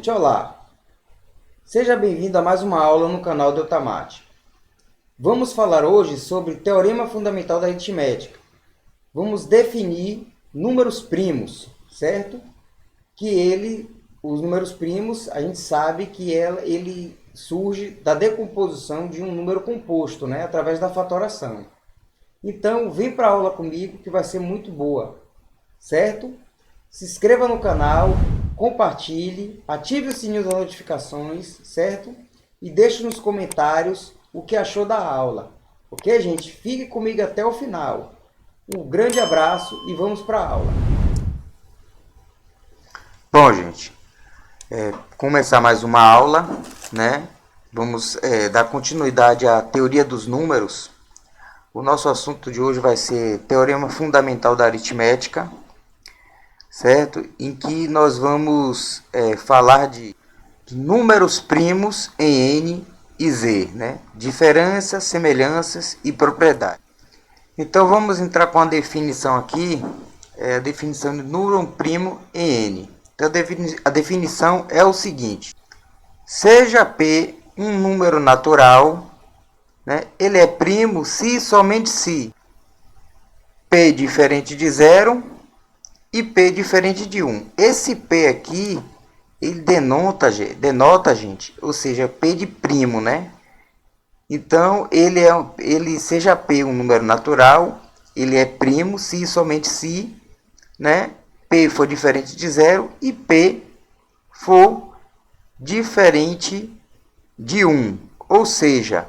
gente, olá! Seja bem-vindo a mais uma aula no canal do Eutamate. Vamos falar hoje sobre o Teorema Fundamental da Aritmética. Vamos definir números primos, certo? Os números primos, a gente sabe que ele surge da decomposição de um número composto, né? Através da fatoração. Então, vem para a aula comigo que vai ser muito boa, certo? Se inscreva no canal, compartilhe, ative o sininho das notificações, certo? E deixe nos comentários o que achou da aula. Ok, gente? Fique comigo até o final. Um grande abraço e vamos para a aula. Bom, gente, começar mais uma aula, né? Vamos dar continuidade à teoria dos números. O nosso assunto de hoje vai ser Teorema Fundamental da Aritmética, certo? Em que nós vamos falar de números primos em N e Z, né? Diferenças, semelhanças e propriedades. Então vamos entrar com a definição aqui, a definição de número primo em N. Então a definição é o seguinte: seja P um número natural, né? Ele é primo se e somente se P diferente de zero e P diferente de 1. Esse P aqui, ele denota, gente, ou seja, P de primo, né? Então, ele seja P um número natural, ele é primo se e somente se, né? P for diferente de zero e P for diferente de 1. Ou seja,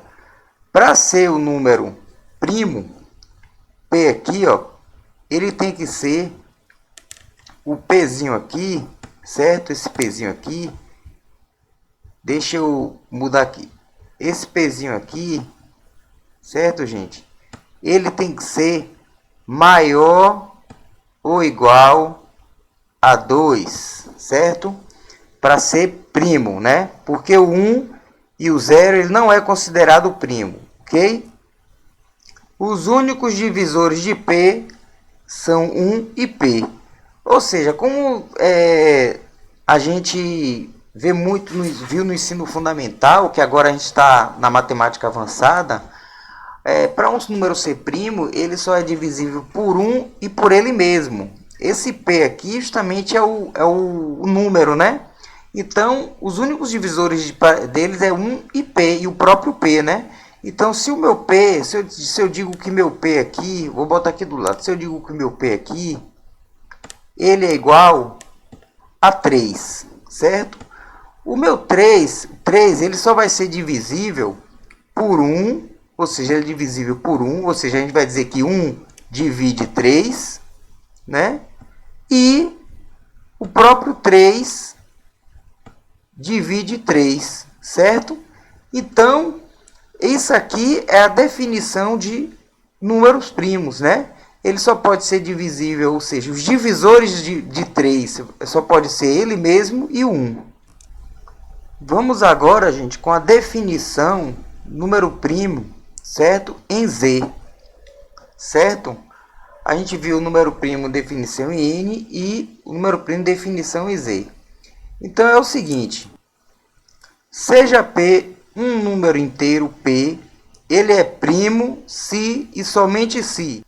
para ser o número primo, P aqui, ó, ele tem que ser o Pzinho aqui, certo? Esse Pzinho aqui, deixa eu mudar aqui. Esse Pzinho aqui, certo, gente? Ele tem que ser maior ou igual a 2, certo? Para ser primo, né? Porque o 1 e o 0 ele não é considerado primo, ok? Os únicos divisores de P são 1 e P. Ou seja, como a gente viu no ensino fundamental, que agora a gente está na matemática avançada, para um número ser primo, ele só é divisível por 1 e por ele mesmo. Esse P aqui justamente é o número, né? Então, os únicos divisores deles é 1 e P, e o próprio P, né? Então, se o meu P, se eu digo que meu P aqui, vou botar aqui do lado, se eu digo que meu P aqui, ele é igual a 3, certo? O meu 3, ele só vai ser divisível por 1, ou seja, ele é divisível por 1, ou seja, a gente vai dizer que 1 divide 3, né? E o próprio 3 divide 3, certo? Então, isso aqui é a definição de números primos, né? Ele só pode ser divisível, ou seja, os divisores de 3 só pode ser ele mesmo e o 1. Vamos agora, gente, com a definição número primo, certo? Em Z, certo? A gente viu o número primo definição em N e o número primo definição em Z. Então é o seguinte: seja P um número inteiro P, ele é primo se e somente se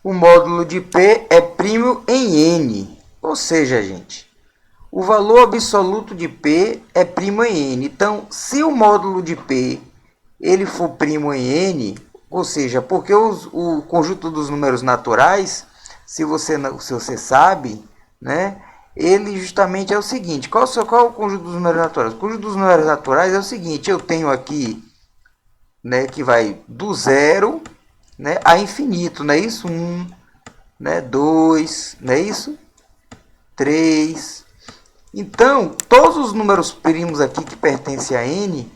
o módulo de P é primo em N. Ou seja, gente, o valor absoluto de P é primo em N. Então, se o módulo de P ele for primo em N, ou seja, porque o conjunto dos números naturais, se você sabe, né, ele justamente é o seguinte: qual é o conjunto dos números naturais? O conjunto dos números naturais é o seguinte: eu tenho aqui, né, que vai do zero, né, a infinito, não é isso? 1, né, 2, não é isso? 3. Então, todos os números primos aqui que pertencem a N,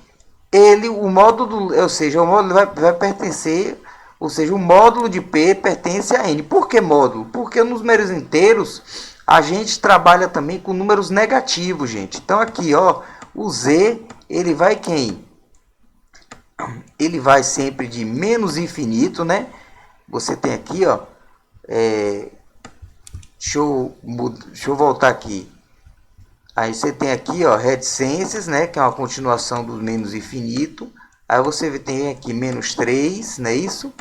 o módulo, ou seja, o módulo vai pertencer, ou seja, o módulo de P pertence a N. Por que módulo? Porque nos números inteiros a gente trabalha também com números negativos, gente. Então aqui, ó, o Z, ele vai quem? Ele vai sempre de menos infinito, né? Você tem aqui, ó, deixa eu voltar aqui. Aí você tem aqui, ó, reticências, né, que é uma continuação do menos infinito. Aí você tem aqui menos 3, não é isso?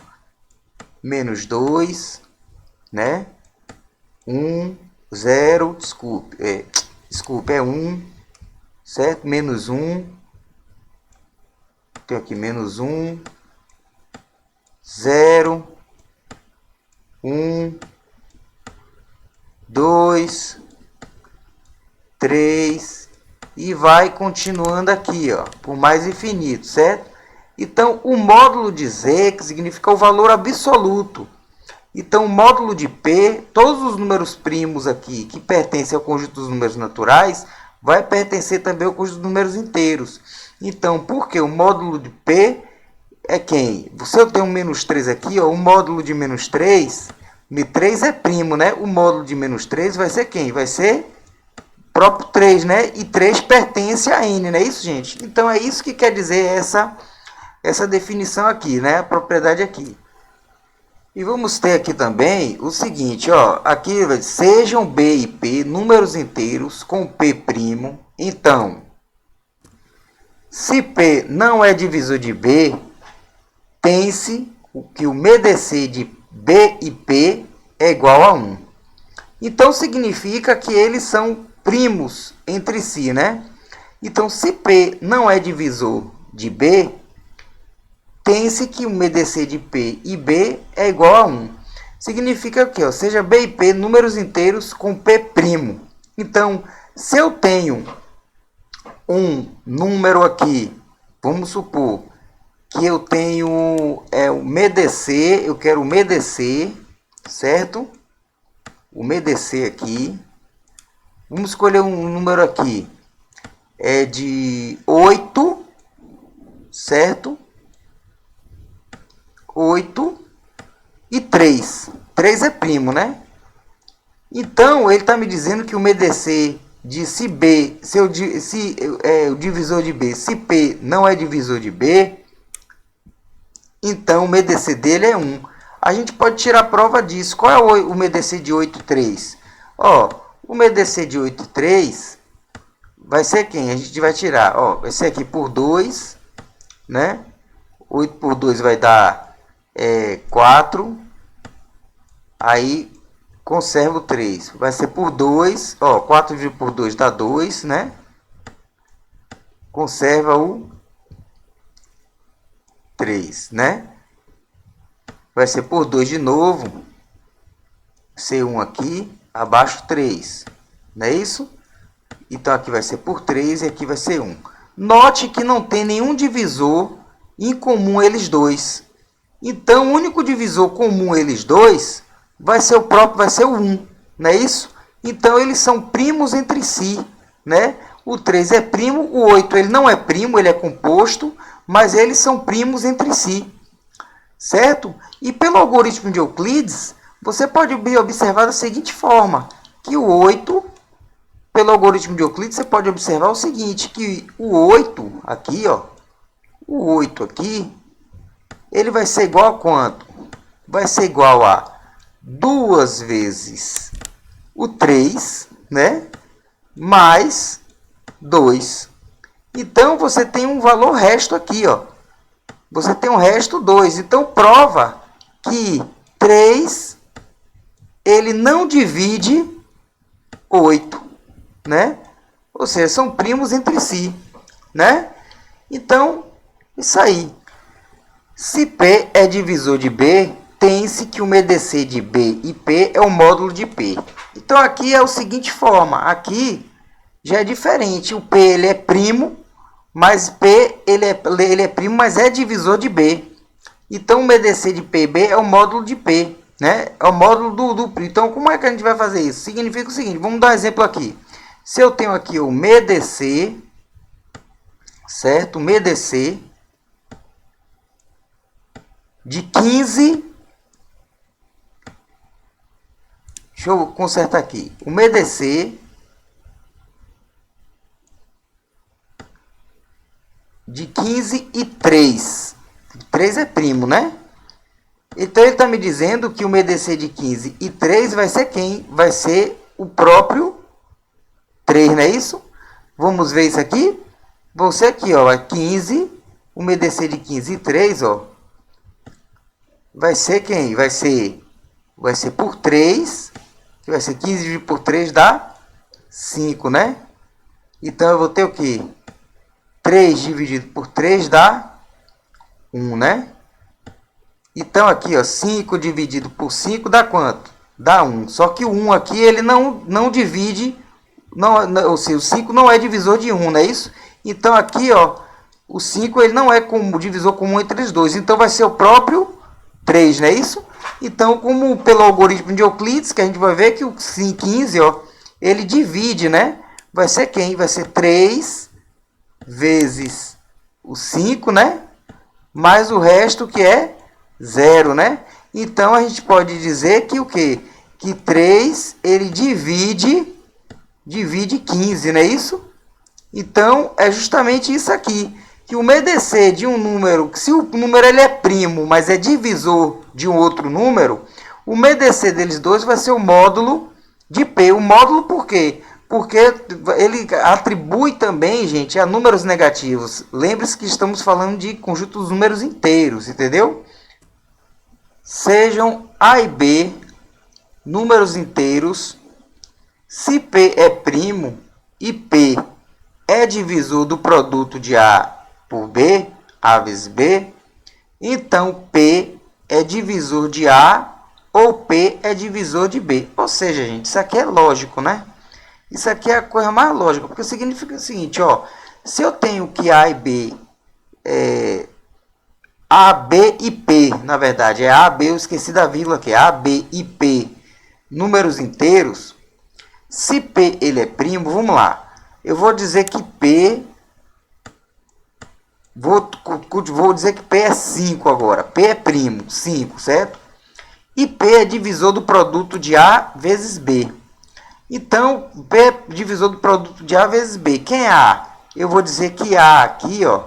Menos 2, né? 1, 0, desculpe, é 1, certo? Menos 1. Tem aqui menos 1, 0, 1, 2, 3 e vai continuando aqui, ó, por mais infinito, certo? Então, o módulo de Z, que significa o valor absoluto. Então, o módulo de P, todos os números primos aqui que pertencem ao conjunto dos números naturais, vai pertencer também ao conjunto dos números inteiros. Então, porque o módulo de P é quem? Se eu tenho um menos 3 aqui, ó, o módulo de menos 3, 3 é primo, né? O módulo de menos 3 vai ser quem? Vai ser próprio 3, né? E 3 pertence a N, não é isso, gente? Então, é isso que quer dizer essa definição aqui, né? A propriedade aqui. E vamos ter aqui também o seguinte, ó, aqui sejam B e P números inteiros com P'. Então, se P não é divisor de B, tem-se que o MDC de B e P é igual a 1. Então, significa que eles são primos entre si, né? Então, se P não é divisor de B, tem-se que o MDC de P e B é igual a 1. Significa que, ó, seja B e P números inteiros com P'. Então, se eu tenho um número aqui, vamos supor que eu tenho o MDC, eu quero o MDC, certo? O MDC aqui. Vamos escolher um número aqui. É de 8, certo? 8 e 3. 3 é primo, né? Então, ele está me dizendo que o MDC de se B, o divisor de B, se P não é divisor de B, então o MDC dele é 1. A gente pode tirar a prova disso. Qual é o MDC de 8 e 3? Ó, o MDC de 8 e 3 vai ser quem? A gente vai tirar, ó, vai ser aqui por 2, né? 8 por 2 vai dar 4, aí conserva o 3, vai ser por 2, ó, 4 dividido por 2 dá 2, né? Conserva o 3, né? Vai ser por 2 de novo, C1 aqui, abaixo 3, não é isso? Então aqui vai ser por 3 e aqui vai ser 1. Note que não tem nenhum divisor em comum eles dois. Então, o único divisor comum eles dois vai ser o 1, não é isso? Então, eles são primos entre si, né? O 3 é primo, o 8 ele não é primo, ele é composto, mas eles são primos entre si, certo? E pelo algoritmo de Euclides, você pode observar da seguinte forma, que o 8, pelo algoritmo de Euclides, você pode observar o seguinte, que o 8 aqui, ó, o 8 aqui, ele vai ser igual a quanto? Vai ser igual a 2 vezes o 3, né? Mais 2. Então, você tem um valor resto aqui, ó. Você tem um resto 2. Então, prova que 3, ele não divide 8, né? Ou seja, são primos entre si, né? Então, isso aí. Se P é divisor de B, tem-se que o MDC de B e P é o módulo de P. Então, aqui é a seguinte forma. Aqui já é diferente. O P ele é primo, mas P ele é primo, mas é divisor de B. Então, o MDC de PB é o módulo de P, né? É o módulo do primo. Então, como é que a gente vai fazer isso? Significa o seguinte. Vamos dar um exemplo aqui. Se eu tenho aqui o MDC, certo? O MDC de 15, deixa eu consertar aqui, o MDC de 15 e 3, 3 é primo, né? Então ele está me dizendo que o MDC de 15 e 3 vai ser quem? Vai ser o próprio 3, não é isso? Vamos ver isso aqui? Você aqui, ó, 15, o MDC de 15 e 3, ó, vai ser quem? Vai ser por 3, que vai ser 15 dividido por 3 dá 5, né? Então eu vou ter o quê? 3 dividido por 3 dá 1, né? Então aqui, ó, 5 dividido por 5 dá quanto? Dá 1. Só que o 1 aqui, ele não divide, ou seja, o 5 não é divisor de 1, não é isso? Então aqui, ó, o 5 ele não é como divisor comum entre os dois. Então vai ser o próprio 3, não é isso? Então, como pelo algoritmo de Euclides, que a gente vai ver que o 15, ó, ele divide, né? Vai ser quem? Vai ser 3 vezes o 5, né? Mais o resto que é 0, né? Então, a gente pode dizer que o quê? Que 3, ele divide 15, não é isso? Então, é justamente isso aqui. Que o MDC de um número, se o número ele é primo, mas é divisor de um outro número, o MDC deles dois vai ser o módulo de P. O módulo por quê? Porque ele atribui também, gente, a números negativos. Lembre-se que estamos falando de conjunto dos números inteiros, entendeu? Sejam A e B números inteiros, se P é primo e P é divisor do produto de A por B, A vezes B, então P é divisor de A ou P é divisor de B. Ou seja, gente, isso aqui é lógico, né? Isso aqui é a coisa mais lógica, porque significa o seguinte, ó, se eu tenho que A e B, A, B e P, na verdade, é A, B, eu esqueci da vírgula aqui, A, B e P, números inteiros, se P ele é primo, vamos lá, eu vou dizer que P, vou dizer que P é 5 agora, P é primo, 5, certo? E P é divisor do produto de A vezes B. Então, P é divisor do produto de A vezes B. Quem é A? Eu vou dizer que A aqui, ó,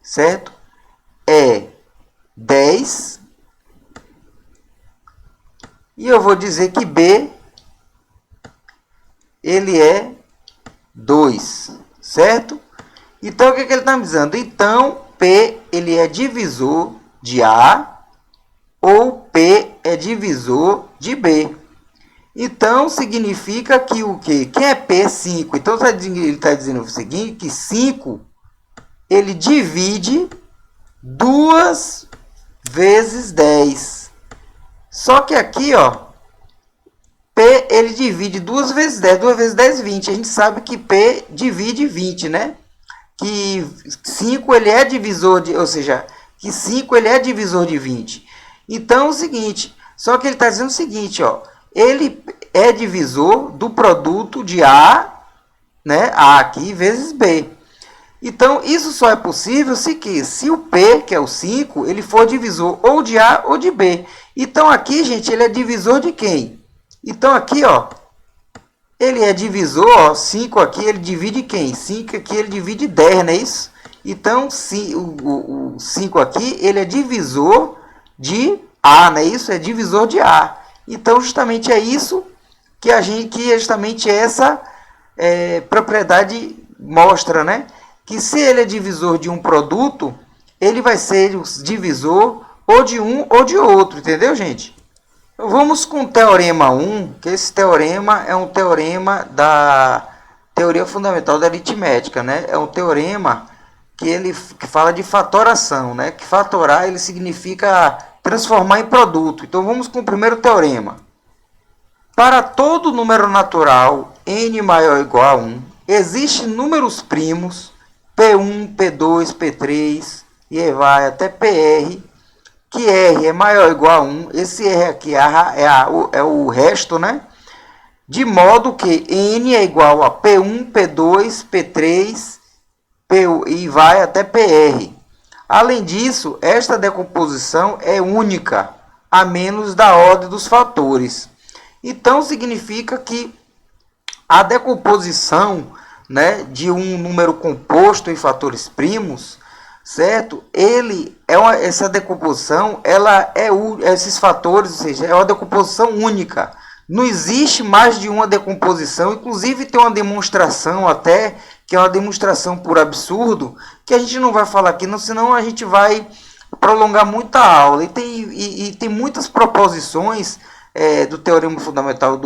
certo? É 10. E eu vou dizer que B, ele é 2, certo? Então, o que ele está me dizendo? Então, P, ele é divisor de A ou P é divisor de B. Então, significa que o quê? Quem é P? 5. Então, ele está dizendo o seguinte, que 5, ele divide 2 vezes 10. Só que aqui, ó, P, ele divide 2 vezes 10. 2 vezes 10, 20. A gente sabe que P divide 20, né? Que 5, ele é divisor de... Ou seja, que 5, ele é divisor de 20. Então, é o seguinte... Só que ele está dizendo o seguinte, ó. Ele é divisor do produto de A, né? A aqui, vezes B. Então, isso só é possível se o P, que é o 5, ele for divisor ou de A ou de B. Então, aqui, gente, ele é divisor de quem? Então, aqui, ó, ele é divisor, ó, 5 aqui, ele divide quem? 5 aqui, ele divide 10, não é isso? Então, o 5 aqui, ele é divisor de A, não é isso? É divisor de A. Então, justamente é isso que justamente essa propriedade mostra, né? Que se ele é divisor de um produto, ele vai ser o divisor ou de um ou de outro, entendeu, gente? Vamos com o teorema 1, que esse teorema é um teorema da teoria fundamental da aritmética, né? É um teorema que fala de fatoração, né? Que fatorar, ele significa transformar em produto. Então, vamos com o primeiro teorema. Para todo número natural, n maior ou igual a 1, existem números primos, P1, P2, P3, e aí vai até PR, que R é maior ou igual a 1, esse R aqui é o resto, né? De modo que N é igual a P1, P2, P3, e vai até PR. Além disso, esta decomposição é única, a menos da ordem dos fatores. Então, significa que a decomposição, né, de um número composto em fatores primos, certo? Essa decomposição, ela é esses fatores, ou seja, é uma decomposição única. Não existe mais de uma decomposição, inclusive tem uma demonstração até, que é uma demonstração por absurdo, que a gente não vai falar aqui, não, senão a gente vai prolongar muita aula. E tem muitas proposições do teorema fundamental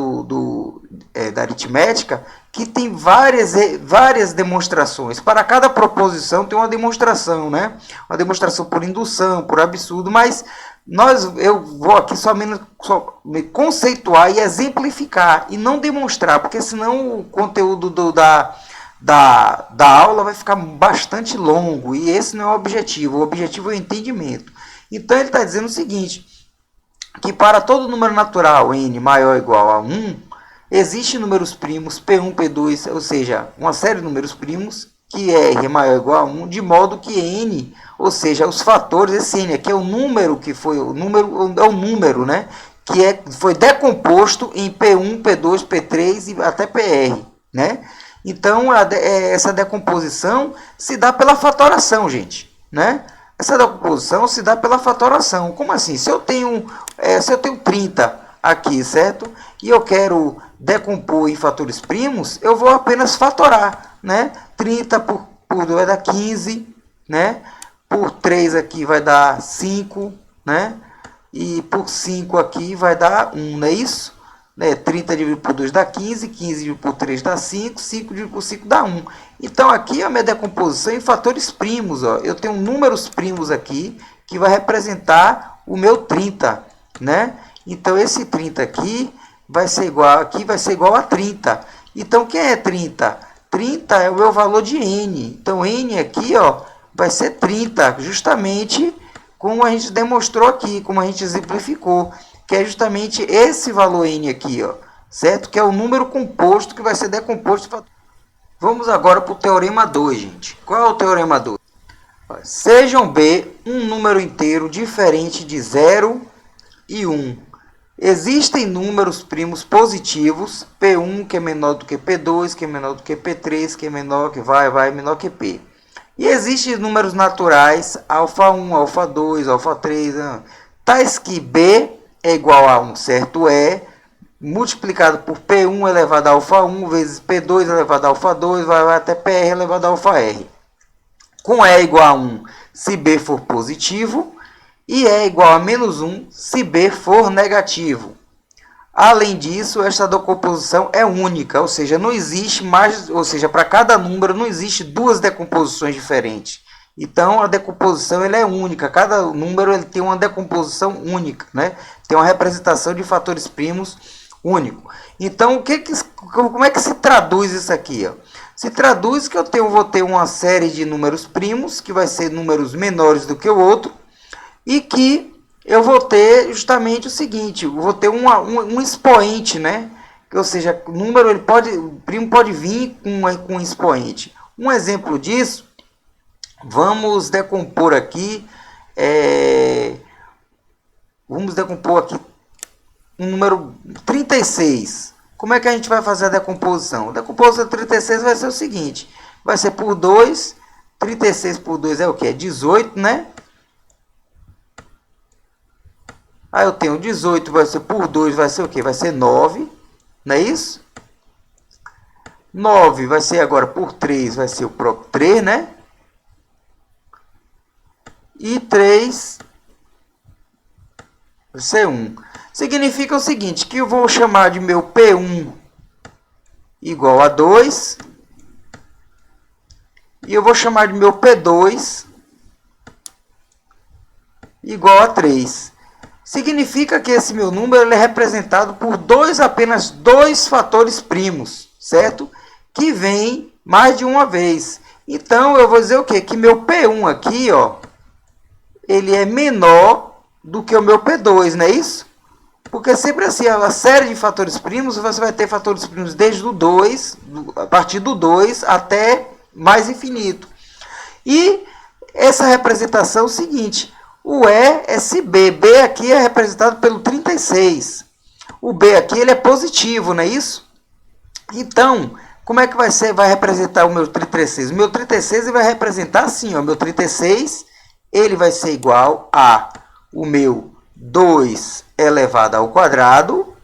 da aritmética, que tem várias demonstrações. Para cada proposição tem uma demonstração, né? Uma demonstração por indução, por absurdo, mas eu vou aqui só me conceituar e exemplificar, e não demonstrar, porque senão o conteúdo da aula vai ficar bastante longo, e esse não é o objetivo é o entendimento. Então ele está dizendo o seguinte, que para todo número natural n maior ou igual a 1, existem números primos P1, P2, ou seja, uma série de números primos que R é maior ou igual a 1, de modo que n, ou seja, os fatores, esse n aqui é o número que foi, é o número, né, que foi decomposto em P1, P2, P3 e até PR, né? Então, essa decomposição se dá pela fatoração, gente, né? Essa decomposição se dá pela fatoração. Como assim? Se eu tenho 30 aqui, certo? E eu quero decompor em fatores primos, eu vou apenas fatorar, né? 30 por 2 vai dar 15, né? Por 3 aqui vai dar 5, né? E por 5 aqui vai dar 1, não é isso? 30 dividido por 2 dá 15, 15 dividido por 3 dá 5, 5 dividido por 5 dá 1. Então, aqui a minha decomposição em fatores primos. Ó. Eu tenho números primos aqui, que vai representar o meu 30. Né? Então, esse 30 aqui vai ser igual a 30. Então, quem é 30? 30 é o meu valor de n. Então, n aqui ó, vai ser 30, justamente como a gente demonstrou aqui, como a gente exemplificou. Que é justamente esse valor n aqui, ó, certo? Que é o número composto que vai ser decomposto. Vamos agora para o teorema 2, gente. Qual é o teorema 2? Sejam B um número inteiro diferente de 0 e 1. Existem números primos positivos, P1 que é menor do que P2, que é menor do que P3, que é menor que menor que P. E existem números naturais, α1, α2, α3, tais que B é igual a um certo E, multiplicado por P1 elevado a α1 vezes P2 elevado a α2, vai até PR elevado a αR. Com E igual a 1 se B for positivo, e E igual a menos 1 se B for negativo. Além disso, esta decomposição é única, ou seja, não existe mais, ou seja, para cada número não existe duas decomposições diferentes. Então, a decomposição ela é única. Cada número ele tem uma decomposição única, né? Tem uma representação de fatores primos único. Então, como é que se traduz isso aqui? Ó? Se traduz que vou ter uma série de números primos, que vai ser números menores do que o outro, e que eu vou ter justamente o seguinte, eu vou ter um expoente, né? Ou seja, o primo pode vir com um expoente. Um exemplo disso, vamos decompor aqui, um número 36. Como é que a gente vai fazer a decomposição? A decomposição de 36 vai ser o seguinte, vai ser por 2, 36 por 2 é o que? É 18, né? Aí eu tenho 18, vai ser por 2, vai ser o quê? Vai ser 9, não é isso? 9 vai ser agora por 3, vai ser o próprio 3, né? E 3 vai ser 1. Significa o seguinte, que eu vou chamar de meu P1 igual a 2, e eu vou chamar de meu P2 igual a 3. Significa que esse meu número ele é representado por apenas dois fatores primos, certo? Que vem mais de uma vez. Então, eu vou dizer o quê? Que meu P1 aqui, ó, ele é menor do que o meu P2, não é isso? Porque sempre assim, a série de fatores primos, você vai ter fatores primos desde o 2, a partir do 2 até mais infinito. E essa representação é o seguinte, o E é esse B. B aqui é representado pelo 36. O B aqui ele é positivo, não é isso? Então, como é que vai representar o meu 36? O meu 36 ele vai representar assim, ó, o meu 36 ele vai ser igual a o meu 2 elevado ao quadrado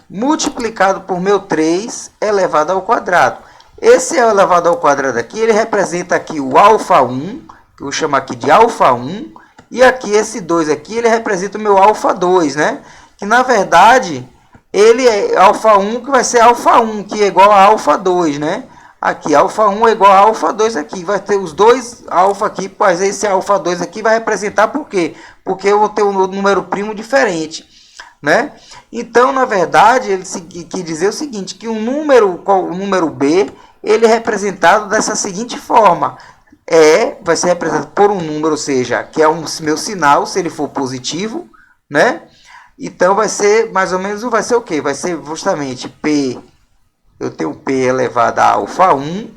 multiplicado por meu 3 elevado ao quadrado. Esse elevado ao quadrado aqui, ele representa aqui o alfa 1, que eu vou chamar aqui de alfa 1, e aqui esse 2 aqui, ele representa o meu alfa 2, né? Que na verdade, ele é alfa 1, que vai ser alfa 1, que é igual a alfa 2, né? Aqui, alfa 1 é igual a alfa 2 aqui. Vai ter os dois alfa aqui, pois esse alfa 2 aqui vai representar por quê? Porque eu vou ter um número primo diferente, né? Então, na verdade, ele quer dizer o seguinte, que o número B, ele é representado dessa seguinte forma. Vai ser representado por um número, ou seja, que é o meu sinal, se ele for positivo, né? Então, vai ser, mais ou menos, vai ser o quê? Vai ser justamente P, eu tenho P elevado a alfa 1,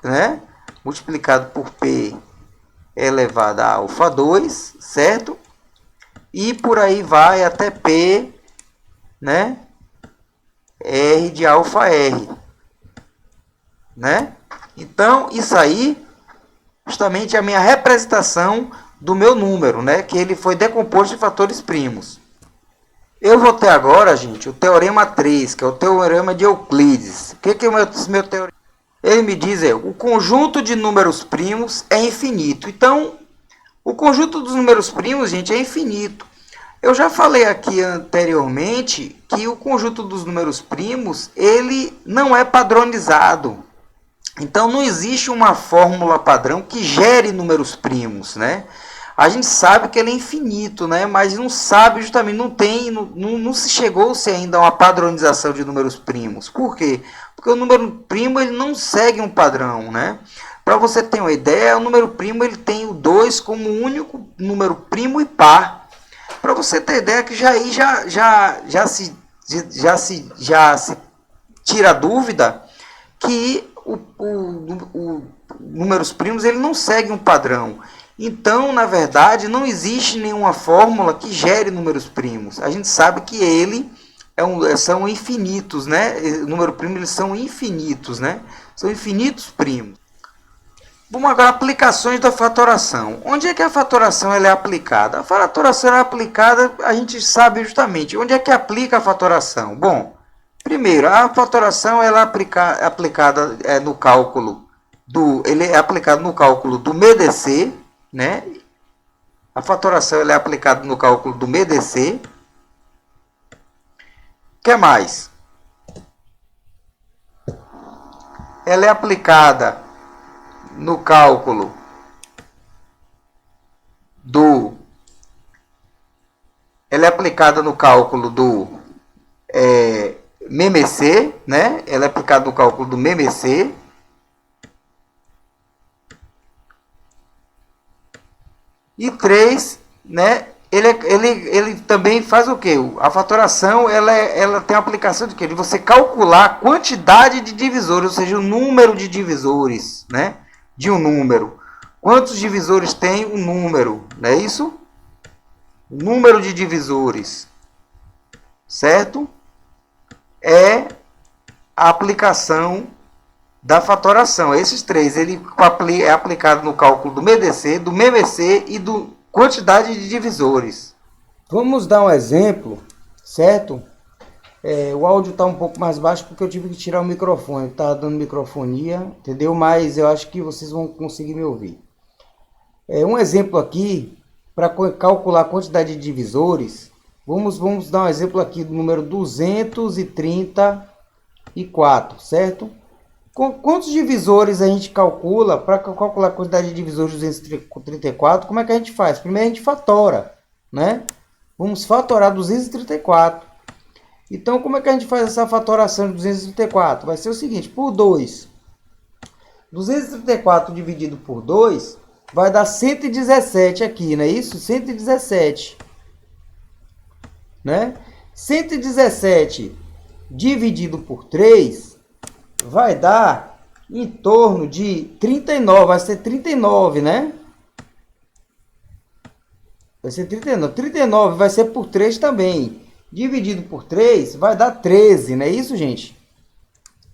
né? Multiplicado por P elevado a alfa 2, certo? E por aí vai até P, né? R de alfa R, né? Então, isso aí, justamente a minha representação do meu número, né? Que ele foi decomposto em fatores primos. Eu vou ter agora, gente, o teorema 3, que é o teorema de Euclides. O que é o meu teorema? Ele me diz, o conjunto de números primos é infinito. Então, o conjunto dos números primos, gente, é infinito. Eu já falei aqui anteriormente que o conjunto dos números primos, ele não é padronizado. Então, não existe uma fórmula padrão que gere números primos, né? A gente sabe que ele é infinito, né? Mas não sabe, justamente, não se chegou-se ainda a uma padronização de números primos. Por quê? Porque o número primo ele não segue um padrão, né? Para você ter uma ideia, o número primo ele tem o 2 como único número primo e par. Para você ter ideia que já se tira a dúvida que números primos ele não segue um padrão. Então, na verdade, não existe nenhuma fórmula que gere números primos. A gente sabe que ele são infinitos, né? Número primo eles são infinitos, né? São infinitos primos. Vamos agora aplicações da fatoração. Onde é que a fatoração ela é aplicada? A fatoração é aplicada, a gente sabe justamente. Onde é que aplica a fatoração? Bom, primeiro, a fatoração ela é aplicada no cálculo do MEDC, né? A fatoração ela é aplicada no cálculo do MEDC. O que mais? Ela é aplicada no cálculo do MEMC, né? Ela é aplicada no cálculo do MEMC. E 3, né? Ele também faz o quê? A fatoração ela tem a aplicação de quê? De você calcular a quantidade de divisores, ou seja, o número de divisores, né? De um número. Quantos divisores tem um número? Não é isso? O número de divisores, certo? É a aplicação da fatoração. Esses três, ele é aplicado no cálculo do MEDC, do MEMC e do quantidade de divisores. Vamos dar um exemplo, certo? O áudio está um pouco mais baixo porque eu tive que tirar o microfone. Está dando microfonia, entendeu? Mas eu acho que vocês vão conseguir me ouvir. Um exemplo aqui, para calcular a quantidade de divisores, vamos dar um exemplo aqui do número 234, certo? Quantos divisores a gente calcula? Para calcular a quantidade de divisores de 234, como é que a gente faz? Primeiro a gente fatora, né? Vamos fatorar 234. Então, como é que a gente faz essa fatoração de 234? Vai ser o seguinte, por 2. 234 dividido por 2 vai dar 117 aqui, não é isso? 117, né? 117 dividido por 3 vai dar em torno de 39, vai ser 39, né? Vai ser 39. 39 vai ser por 3 também. Dividido por 3 vai dar 13, não é isso, gente?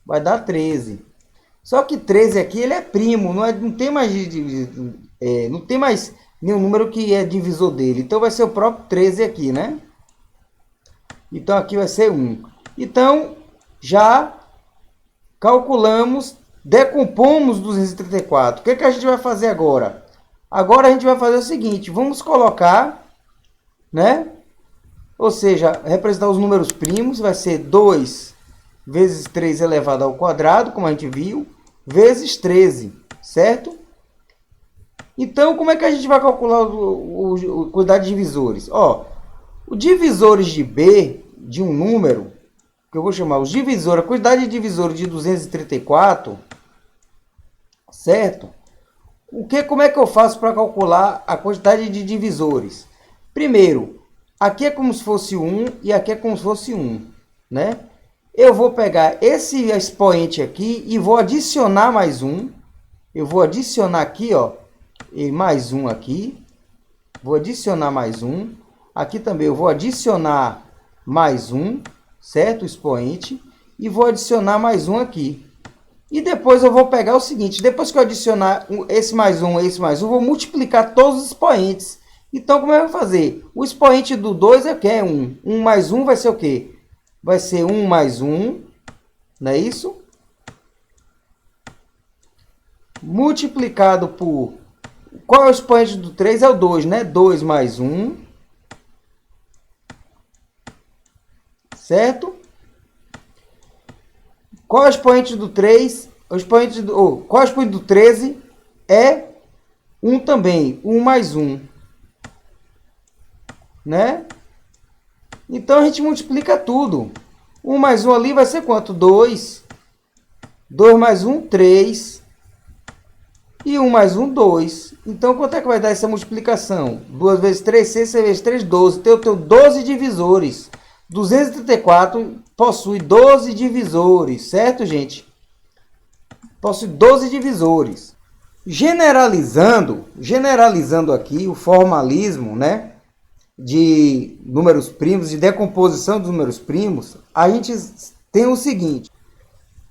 Vai dar 13. Só que 13 aqui ele é primo, não tem mais não tem mais nenhum número que é divisor dele. Então vai ser o próprio 13 aqui, né? Então aqui vai ser 1. Então, já calculamos, decompomos 234. O que que a gente vai fazer agora? Agora a gente vai fazer o seguinte, vamos colocar, né? Ou seja, representar os números primos, vai ser 2 vezes 3 elevado ao quadrado, como a gente viu, vezes 13, certo? Então, como é que a gente vai calcular a quantidade de divisores? Ó, os divisores de B, de um número, que eu vou chamar os divisores, a quantidade de divisores de 234, certo? Como é que eu faço para calcular a quantidade de divisores? Primeiro, aqui é como se fosse 1 e aqui é como se fosse 1, né? Eu vou pegar esse expoente aqui e vou adicionar mais um. Eu vou adicionar aqui, ó, e mais um aqui. Vou adicionar mais um. Aqui também eu vou adicionar mais um, certo? O expoente. E vou adicionar mais um aqui. E depois eu vou pegar o seguinte, depois que eu adicionar esse mais um, vou multiplicar todos os expoentes. Então, como é que eu vou fazer? O expoente do 2 é o que? É 1. 1 mais 1 vai ser o quê? Vai ser 1 mais 1, não é isso? Multiplicado por... Qual é o expoente do 3? É o 2, né? 2 mais 1. Certo? Qual é o expoente do 3? Qual é o expoente do 13? É 1 também. 1 mais 1. Né? Então, a gente multiplica tudo. 1 mais 1 ali vai ser quanto? 2. 2 mais 1, 3. E 1 mais 1, 2. Então, quanto é que vai dar essa multiplicação? 2 vezes 3, 6, 6 vezes 3, 12. Então, eu tenho 12 divisores. 234 possui 12 divisores, certo, gente? Possui 12 divisores. Generalizando aqui o formalismo, né? De números primos, de decomposição dos números primos, a gente tem o seguinte.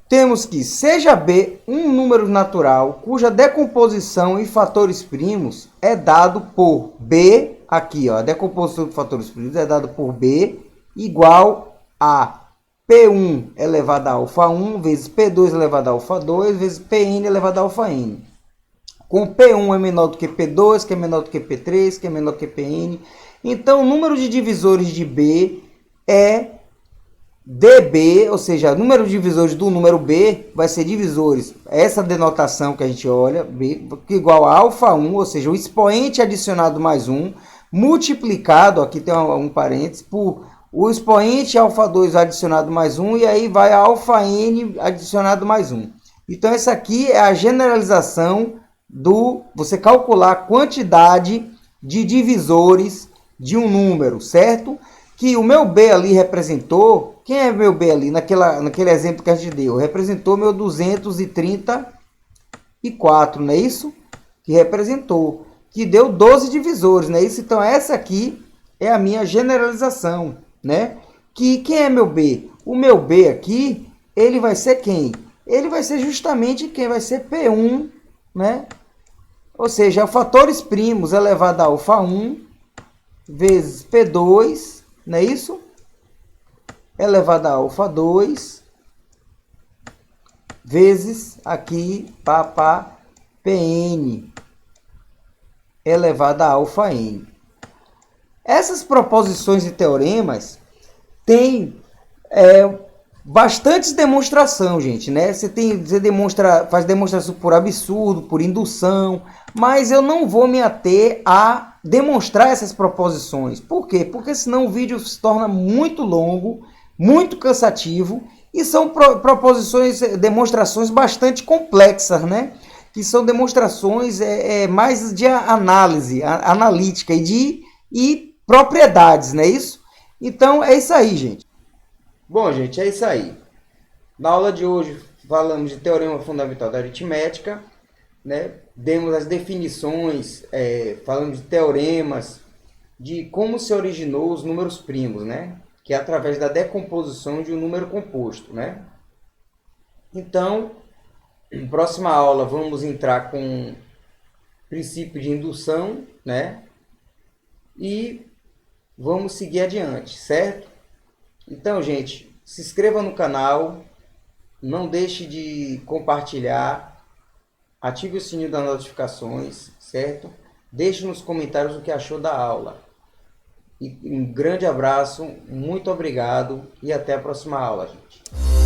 Temos que seja B um número natural cuja decomposição em fatores primos é dado por B, aqui ó, a decomposição de fatores primos é dado por B igual a P1 elevado a alfa 1 vezes P2 elevado a alfa 2 vezes Pn elevado a alfa n. Com P1 é menor do que P2, que é menor do que P3, que é menor do que Pn. Então, o número de divisores de B é dB, ou seja, o número de divisores do número B vai ser divisores. Essa denotação que a gente olha, B, que é igual a alfa 1, ou seja, o expoente adicionado mais 1, multiplicado, aqui tem um parênteses, por o expoente alfa 2 adicionado mais 1, e aí vai a alfa n adicionado mais 1. Então, essa aqui é a generalização do você calcular a quantidade de divisores de um número, certo? Que o meu B ali representou, quem é meu B ali naquele exemplo que a gente deu? Representou meu 234, não é isso? Que representou, que deu 12 divisores, não é isso? Então essa aqui é a minha generalização, né? Quem é meu B? O meu B aqui, ele vai ser quem? Ele vai ser justamente quem? Vai ser P1, né? Ou seja, fatores primos elevado a alfa 1 vezes P2, não é isso? Elevado a alfa 2 vezes aqui Pn elevado a alfa n. Essas proposições e teoremas têm bastante demonstração, gente, né? Você faz demonstração por absurdo, por indução, mas eu não vou me ater a demonstrar essas proposições. Por quê? Porque senão o vídeo se torna muito longo, muito cansativo, e são demonstrações bastante complexas, né? Que são demonstrações mais de análise, analítica e propriedades, não é isso? Então, é isso aí, gente. Bom, gente, é isso aí. Na aula de hoje falamos de teorema fundamental da aritmética, né? Demos as definições, falamos de teoremas, de como se originou os números primos, né? Que é através da decomposição de um número composto, né? Então, na próxima aula vamos entrar com princípio de indução, né? E vamos seguir adiante, certo? Então, gente, se inscreva no canal, não deixe de compartilhar, ative o sininho das notificações, certo? Deixe nos comentários o que achou da aula. E um grande abraço, muito obrigado e até a próxima aula, gente.